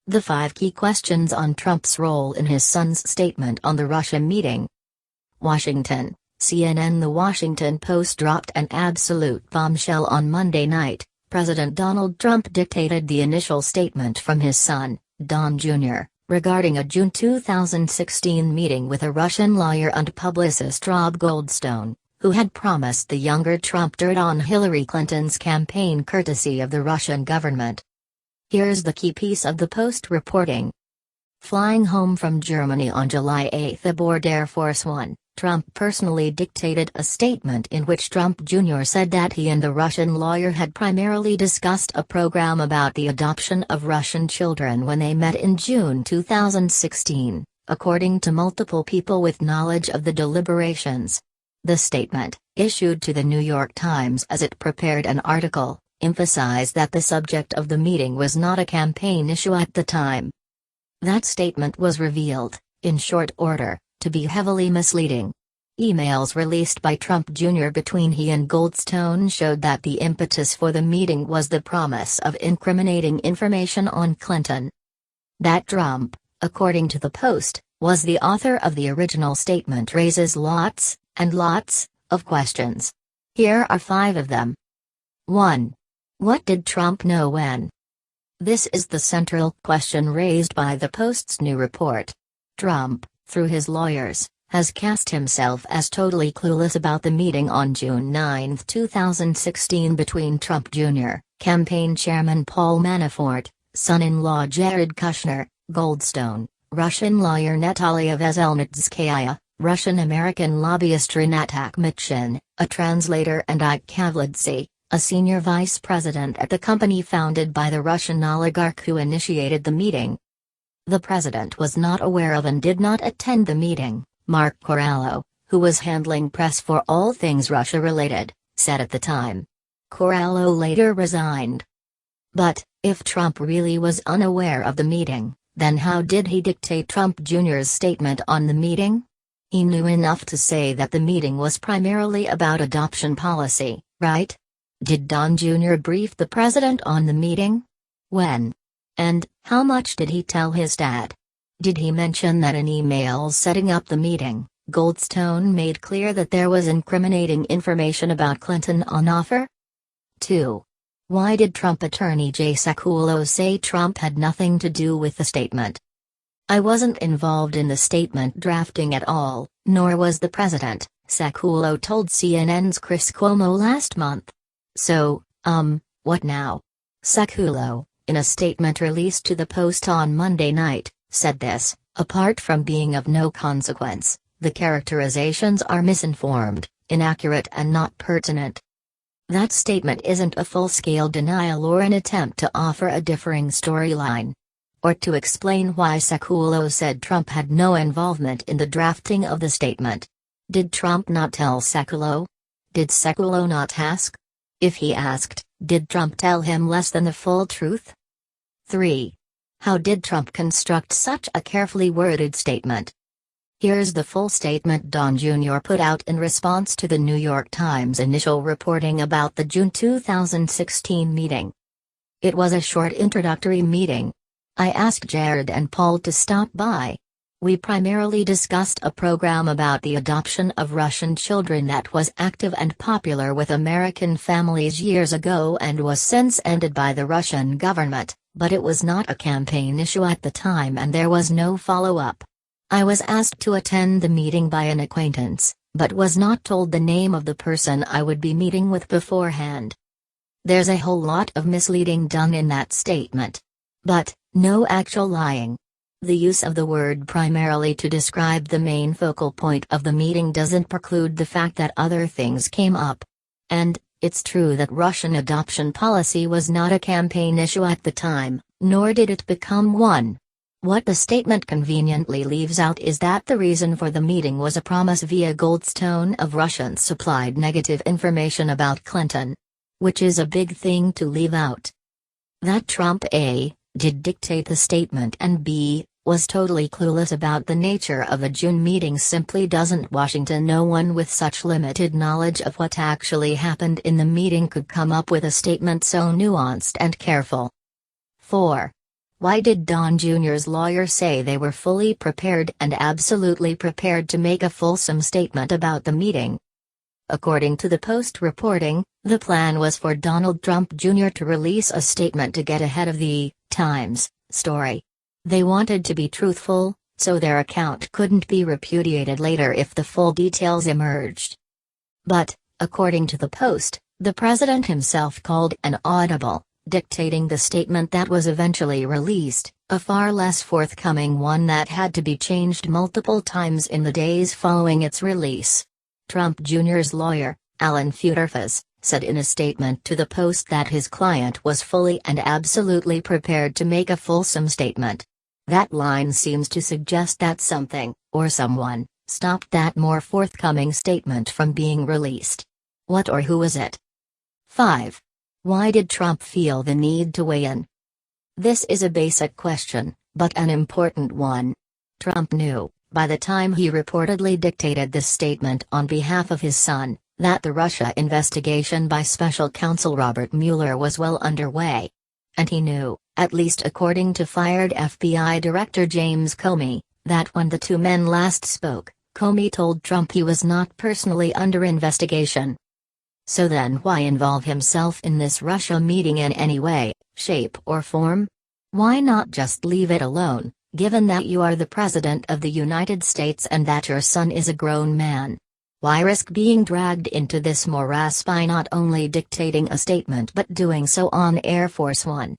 The 5 key questions on Trump's role in his son's statement on the Russia meeting. Washington, CNN. The Washington Post dropped an absolute bombshell on Monday night. President Donald Trump dictated the initial statement from his son, Don Jr., regarding a June 2016 meeting with a Russian lawyer and publicist Rob Goldstone, who had promised the younger Trump dirt on Hillary Clinton's campaign courtesy of the Russian government. Here's the key piece of the Post reporting. Flying home from Germany on July 8 aboard Air Force One, Trump personally dictated a statement in which Trump Jr. said that he and the Russian lawyer had primarily discussed a program about the adoption of Russian children when they met in June 2016, according to multiple people with knowledge of the deliberations. The statement, issued to the New York Times as it prepared an article, emphasized that the subject of the meeting was not a campaign issue at the time. That statement was revealed, in short order, to be heavily misleading. Emails released by Trump Jr. between he and Goldstone showed that the impetus for the meeting was the promise of incriminating information on Clinton. That Trump, according to the Post, was the author of the original statement raises lots, and lots, of questions. Here are 5 of them. 1. What did Trump know when? This is the central question raised by the Post's new report. Trump, through his lawyers, has cast himself as totally clueless about the meeting on June 9, 2016 between Trump Jr., campaign chairman Paul Manafort, son-in-law Jared Kushner, Goldstone, Russian lawyer Natalia Veselnitskaya, Russian-American lobbyist Rinat Akhmetshin, a translator, and Ike Kavladze, a senior vice president at the company founded by the Russian oligarch who initiated the meeting. The president was not aware of and did not attend the meeting, Mark Corallo, who was handling press for all things Russia-related, said at the time. Corallo later resigned. But, if Trump really was unaware of the meeting, then how did he dictate Trump Jr.'s statement on the meeting? He knew enough to say that the meeting was primarily about adoption policy, right? Did Don Jr. brief the president on the meeting? When? And how much did he tell his dad? Did he mention that in emails setting up the meeting, Goldstone made clear that there was incriminating information about Clinton on offer? 2. Why did Trump attorney Jay Sekulow say Trump had nothing to do with the statement? I wasn't involved in the statement drafting at all, nor was the president, Sekulow told CNN's Chris Cuomo last month. So, what now? Sekulow, in a statement released to the Post on Monday night, said this: apart from being of no consequence, the characterizations are misinformed, inaccurate and not pertinent. That statement isn't a full-scale denial or an attempt to offer a differing storyline. Or to explain why Sekulow said Trump had no involvement in the drafting of the statement. Did Trump not tell Sekulow? Did Sekulow not ask? If he asked, did Trump tell him less than the full truth? 3. How did Trump construct such a carefully worded statement? Here's the full statement Don Jr. put out in response to the New York Times' initial reporting about the June 2016 meeting. It was a short introductory meeting. I asked Jared and Paul to stop by. We primarily discussed a program about the adoption of Russian children that was active and popular with American families years ago and was since ended by the Russian government, but it was not a campaign issue at the time and there was no follow-up. I was asked to attend the meeting by an acquaintance, but was not told the name of the person I would be meeting with beforehand. There's a whole lot of misleading done in that statement. But, no actual lying. The use of the word primarily to describe the main focal point of the meeting doesn't preclude the fact that other things came up. And, it's true that Russian adoption policy was not a campaign issue at the time, nor did it become one. What the statement conveniently leaves out is that the reason for the meeting was a promise via Goldstone of Russian-supplied negative information about Clinton. Which is a big thing to leave out. That Trump A. did dictate the statement and B. was totally clueless about the nature of a June meeting simply doesn't. Washington. No one with such limited knowledge of what actually happened in the meeting could come up with a statement so nuanced and careful. 4. Why did Don Jr.'s lawyer say they were fully prepared and absolutely prepared to make a fulsome statement about the meeting? According to the Post reporting, the plan was for Donald Trump Jr. to release a statement to get ahead of the Times story. They wanted to be truthful, so their account couldn't be repudiated later if the full details emerged. But, according to the Post, the president himself called an audible, dictating the statement that was eventually released, a far less forthcoming one that had to be changed multiple times in the days following its release. Trump Jr.'s lawyer, Alan Futerfas, said in a statement to the Post that his client was fully and absolutely prepared to make a fulsome statement. That line seems to suggest that something, or someone, stopped that more forthcoming statement from being released. What or who was it? 5. Why did Trump feel the need to weigh in? This is a basic question, but an important one. Trump knew, by the time he reportedly dictated this statement on behalf of his son, that the Russia investigation by special counsel Robert Mueller was well underway. And he knew, at least according to fired FBI Director James Comey, that when the two men last spoke, Comey told Trump he was not personally under investigation. So then why involve himself in this Russia meeting in any way, shape or form? Why not just leave it alone, given that you are the President of the United States and that your son is a grown man? Why risk being dragged into this morass by not only dictating a statement but doing so on Air Force One?